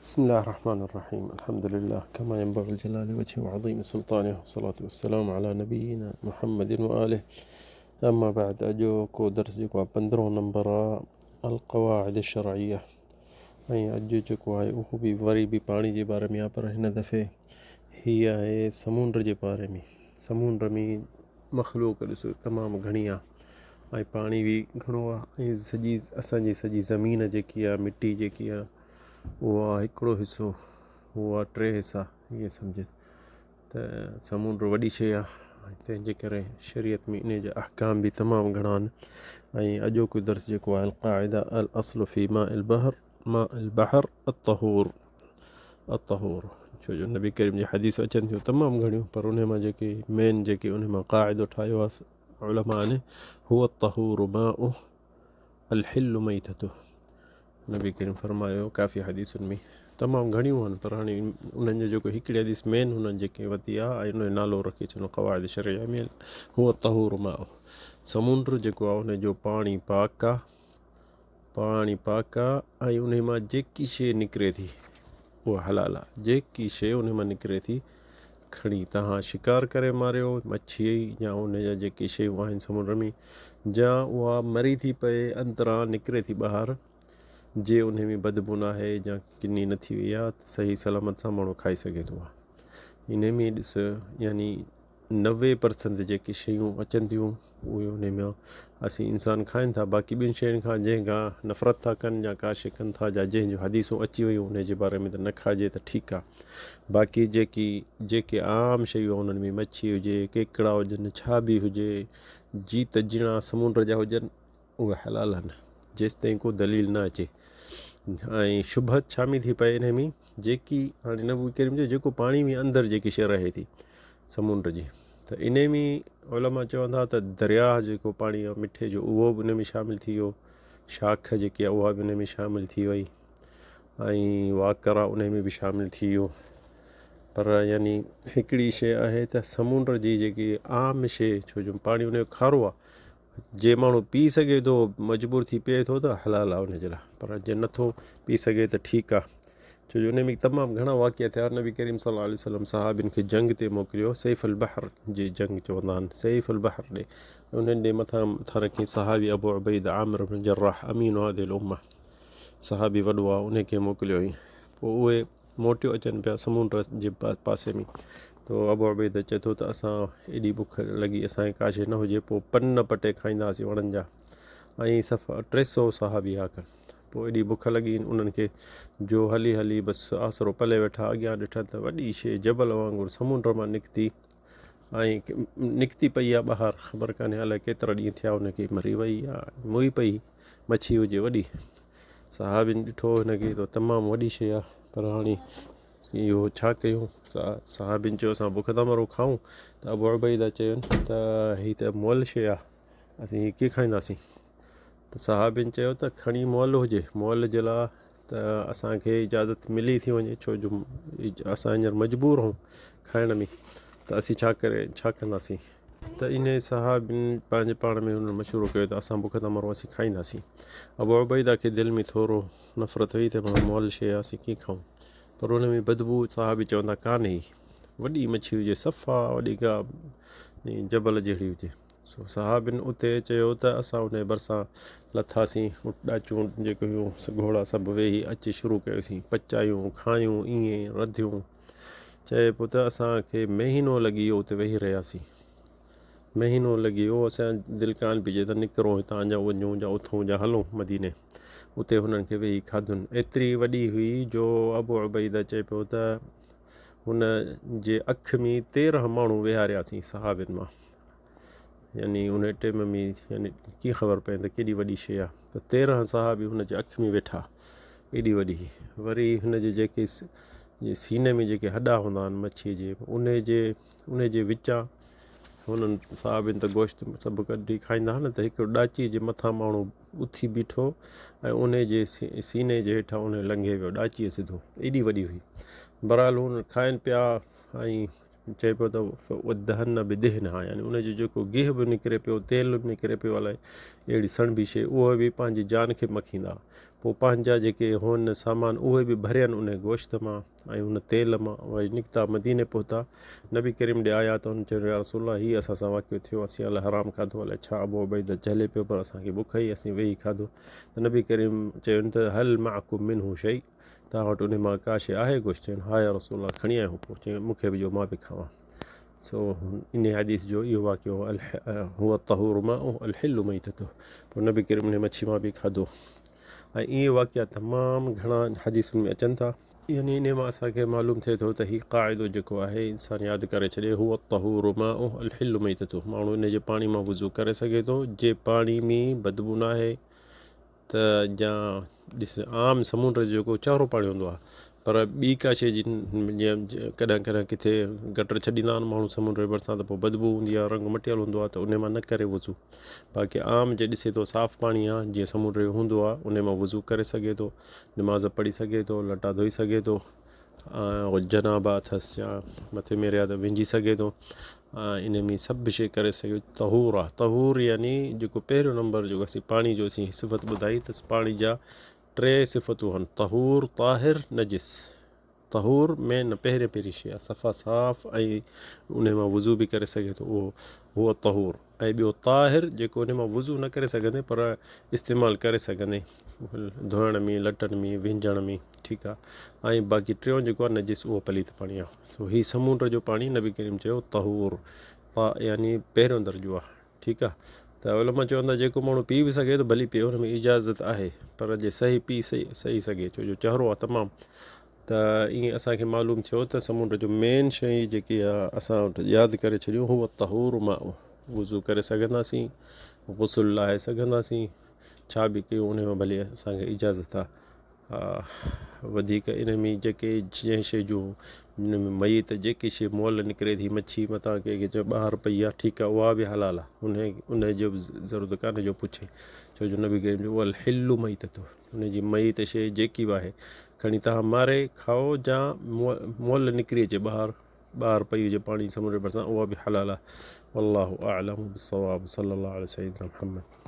بسم الله الرحمن الرحيم. الحمد لله كما ينبغي الجلال وجهه وعظيم سلطانه والصلاة والسلام على نبينا محمد وآله. أما بعد أجو को दर्स जेको आहे 15 नंबर आहे अलक़वाइद शरइया ऐं अॼु जेको आहे उहो बि वरी बि पाणी जे बारे में आहे, पर हिन दफ़े हीअ आहे समुंड जे बारे में। समुंड में मख़लूक़ ॾिसो तमामु घणी आहे ऐं पाणी बि घणो आहे ऐं असांजी सॼी ज़मीन जेकी आहे, मिटी जेकी आहे उहो आहे हिकिड़ो हिसो, उहो आहे 3 हिसा। ईअं सम्झ त समुंड वॾी शइ आहे, तंहिंजे करे शरीयत में इन जा अहकाम बि तमामु घणा आहिनि। ऐं अॼोको दर्स जेको आहे अलक़ाइदा अल असलु फ़ी मां अल बहर अतहूर छो जो नबी करीम जी हदीस अचनि थियूं तमामु घणियूं, पर उन मां जेके मेन जेके उन मां क़ाइदो ठाहियो आहे उलमा ने, हुअ तहूर माउ अल हिल्लु मैततु। नबी करीम फरमायो काफ़ी हदीसुनि में तमामु घणियूं आहिनि, पर हाणे उन्हनि जो जेको हिकिड़ी हदीस मेन उन्हनि जेके वरिती आहे ऐं उन जो नालो रखी छॾियो क़वाइद शरइया में, हुअ तहूर माउ। समुंड जेको आहे उनजो पाणी पाक आहे ऐं उन मां जेकी शइ निकिरे थी उहा हलाल आहे। जेकी शइ उन मां निकिरे थी खणी तव्हां शिकार करे मारियो मच्छी या उन जा जेके शयूं आहिनि समुंड में, जा उहा मरी थी पए अंदरां निकिरे थी ॿाहिरि, जे उन में बदबू न आहे या किनी न थी वई आहे त सही सलामत सां माण्हू खाई सघे थो। इन में ॾिस यानी 90% जेके शयूं अचनि थियूं उहे उन में असीं इंसान खाइनि था, बाक़ी ॿियुनि शयुनि खां जंहिंखां नफ़रत था कनि या का शइ कनि था या जंहिंजूं हदीसूं अची वियूं उन जे बारे में त न खाइजे त ठीकु आहे। बाक़ी जेके आम शयूं उन्हनि में मच्छी हुजे, केकड़ा हुजनि, छा बि हुजे, जीत जीणा समुंड जा हुजनि, उहे हलाल आहिनि जेसिताईं को दलील न अचे। ऐं शुबहत छा में थी पए इन में, जेकी हाणे नबी करीम जो जेको पाणी में अंदरि जेकी शइ रहे थी समुंड जी, त इन में उलमा चवंदा त दरिया जेको पाणी आहे मिठे जो उहो बि उन में शामिलु थी वियो, शाख जेकी आहे उहा बि उन में शामिलु थी वई ऐं वाकर उन में बि शामिलु थी वियो। पर यानी हिकिड़ी शइ आहे त समुंड जी जेकी आम शइ, छो जो पाणी उनजो खारो आहे, जे माण्हू पी सघे थो मजबूर थी पिए थो त हलाल आहे उन जे लाइ, पर जे नथो पी सघे त ठीकु आहे। छो जो उन में तमामु घणा वाक़िया थिया। नबी करीम सल्लल्लाहु अलैहि वसल्लम सहाबिन खे जंग ते मोकिलियो, सैफ़ अल बहर जी जंग चवंदा आहिनि, सैफ़ अल बहर ॾे उन्हनि ॾे मथां रखी सहाबी अबू उबैद आमिर बिन जर्राह अमीन हादिल उम्मा, सहाबी वॾो आहे उनखे मोकिलियो हुई। पोइ उहे मोटियो अचनि पिया समुंड जे पासे में, तो अबू उबैद चए थो त असां एॾी बुख लॻी असांखे का शइ न हुजे, पोइ पन पटे खाईंदा हुआसीं वणनि जा, ऐं सफ़ा 300 सहाबी हुआ कनि। पोइ एॾी बुख लॻी उन्हनि खे जो हली हली बसि आसरो पले वेठा, अॻियां ॾिठा त वॾी शइ जबल वांगुरु समुंड मां निकिती ऐं निकिती पई आहे ॿाहिरि, ख़बर कान्हे अलाए केतिरा ॾींहं थिया उनखे मरी वई या मुई पई मच्छी हुजे वॾी। सहाबिन ॾिठो हिनखे त तमामु वॾी शइ आहे, पर हाणे इहो छा कयूं। सहाबिन चयो असां बुख था मरूं खाऊं, त अबू उबैदा चयुनि त हीअ त मुअल शइ आहे, असीं हीअ कीअं खाईंदासीं। त सहाबिन चयो त खणी मुअल हुजे, मुअल जे लाइ त असांखे इजाज़त मिली थी वञे, छो जो असां हींअर मजबूर आहियूं खाइण में, त असीं छा कंदासीं। त इन सहाबिन पंहिंजे पाण में हुननि मशवरो कयो त असां बुख था मरूं असीं खाईंदासीं। अबू उबैदा खे दिलि में थोरो नफ़रत हुई त मुअल शइ आहे असीं कीअं खाऊं, पर उन में बदबू सहाबी चवंदा कान्हे, वॾी मच्छी हुजे सफ़ा वॾी का जबल जहिड़ी हुजे। सो सहाबिन उते चयो त असां उन भरिसां लथासीं, ॾाचूं जेके हुयूं घोड़ा सभु वेही अची शुरू कयोसीं, पचायूं खायूं ईअं रधियूं। चए पोइ त असांखे महीनो लॻी वियो उते वेही रहियासीं, महीनो लॻी वियो। असांजो दिलि कान पई चए त निकिरूं हितां जा वञूं या उथूं या हलूं मदीने। उते हुननि खे वेही खाधुनि, एतिरी वॾी हुई जो अबू उबैदा चए पियो त हुन जे अखि में 13 माण्हू वेहारियासीं सहाबिन मां, यानी उन टाइम में यानी कीअं ख़बर पए त केॾी वॾी शइ आहे। त 13 सहाबी हुन जे अखि में वेठा, एॾी वॾी। वरी हुन जे जेके सीने में जेके हॾा हूंदा आहिनि मच्छीअ जे, उन जे विचां हुननि सहाबिन त गोश्त सभु कढी खाईंदा न, त हिकिड़ो ॾाचीअ जे मथां माण्हू उथी बीठो ऐं उन जे सीने जे हेठां उन लंघे वियो ॾाचीअ सिधो, एॾी वॾी हुई। बहरहाल हुन खाइनि पिया ऐं चए पियो त दहन बि दहन हा, यानी उनजो जेको गिह बि निकिरे पियो, तेल बि निकिरे पियो, अलाए अहिड़ी सणबी शइ, उहा बि पंहिंजी जान खे मखींदा। पोइ पंहिंजा जेके हुअनि सामान उहे बि भरियनि उन गोश्त मां ऐं उन तेल मां वरी निकिता मदीने पहुता नबी करीम ॾे आया त हुन चयो या रसूल अल्लाह हीअ असां सां वाक़ियो थियो असीं अलाए हराम खाधो अलाए छा अबू उबैदा झले पियो पर असांखे बुख ई असीं वेही खाधो त नबी करीम चयुनि त हल माकुम मिनहू शइ तव्हां वटि उन मां का शइ आहे गोश्त चयुनि हा या रसूल अल्लाह खणी आयो पोइ चयूं मूंखे बि ॾियो मां बि खावां सो इन हदीस जो इहो वाक़ियो हुअ तहूर मां अल हिलु मैततु पोइ नबी करीम उन मच्छी मां बि खाधो ऐं इहे वाक़िया तमामु घणा हदीसुनि में अचनि था यानी इन मां असांखे मालूम थिए थो त हीउ क़ाइदो जेको आहे इंसानु यादि करे छॾे हुअ तहूर मां अल हिलु मैततु माण्हू इन जे पाणी मां वुज़ू करे सघे थो जे पाणी में बदबू न आहे त या ॾिस आम समुंड जो जेको चहिरो पाणी हूंदो आहे पर ॿी का शइ जी जीअं कॾहिं कॾहिं किथे गटर छॾींदा आहिनि माण्हू समुंड जे भरिसां त पोइ बदबू हूंदी आहे रंग मटियल हूंदो आहे त उन मां न करे वुज़ू बाक़ी आम जे ॾिसे थो साफ़ु पाणी आहे जीअं समुंड जो हूंदो आहे उन मां वुज़ू करे सघे थो नमाज़ पढ़ी सघे थो लटा धोई सघे थो जनाबा अथसि या मथे में रिया त विझी सघे थो इन में सभु शइ करे सघे तहूर आहे तहूर यानी जेको पहिरियों नंबर जेको असीं पाणी जो असीं सिफ़त ॿुधाई त पाणी जा 3 सिफ़तूं आहिनि तहूर ताहिर नजिस तहूर में न पहिरीं शइ आहे सफ़ा साफ़ ऐं उन मां वुज़ू बि करे सघे थो उहो तहूर ऐं ॿियो ताहिर जेको उन मां वुज़ू न करे सघंदे पर इस्तेमालु करे सघंदे धोइण में लटनि में विझण में ठीकु आहे ऐं बाक़ी टियों जेको आहे नजिस उहो पलीत पाणी आहे सो हीउ समुंड जो पाणी नबी करीम चयो तहूर यानी पहिरियों दर्जो आहे ठीकु आहे त उलमा चवंदा जेको माण्हू पी बि सघे थो भली पीए हुन में इजाज़त आहे पर जे सही पी सही सघे छो जो चहिरो आहे तमामु त ईअं असांखे मालूम थियो त समुंड जो मेन शइ जेकी आहे असां वटि यादि करे छॾियूं हूअ तहूर मां वुज़ू करे सघंदासीं गुसुल लाहे सघंदासीं छा बि कयूं उन में भली असांखे इजाज़त आहे वधीक इन में जेके जंहिं शइ जूं इन में मयत जेकी शइ मुअल निकिरे थी मच्छी मथां कंहिंखे चयो ॿाहिरि पई आहे ठीकु आहे उहा बि हलाल आहे उन जो बि ज़रूरत कान्हे जो पुछे छो जो नबी करीम जो उहा हिलु मैततु उन जी मयत शइ जेकी बि आहे खणी तव्हां मारे खाओ या मुअल निकिरी अचे ॿाहिरि पई हुजे पाणी समुंड जे भरिसां उहा बि हलाल आहे वल्लाहु अअलम बिस्सवाब सल्लल्लाहु अलैहि सय्यिदना मुहम्मद।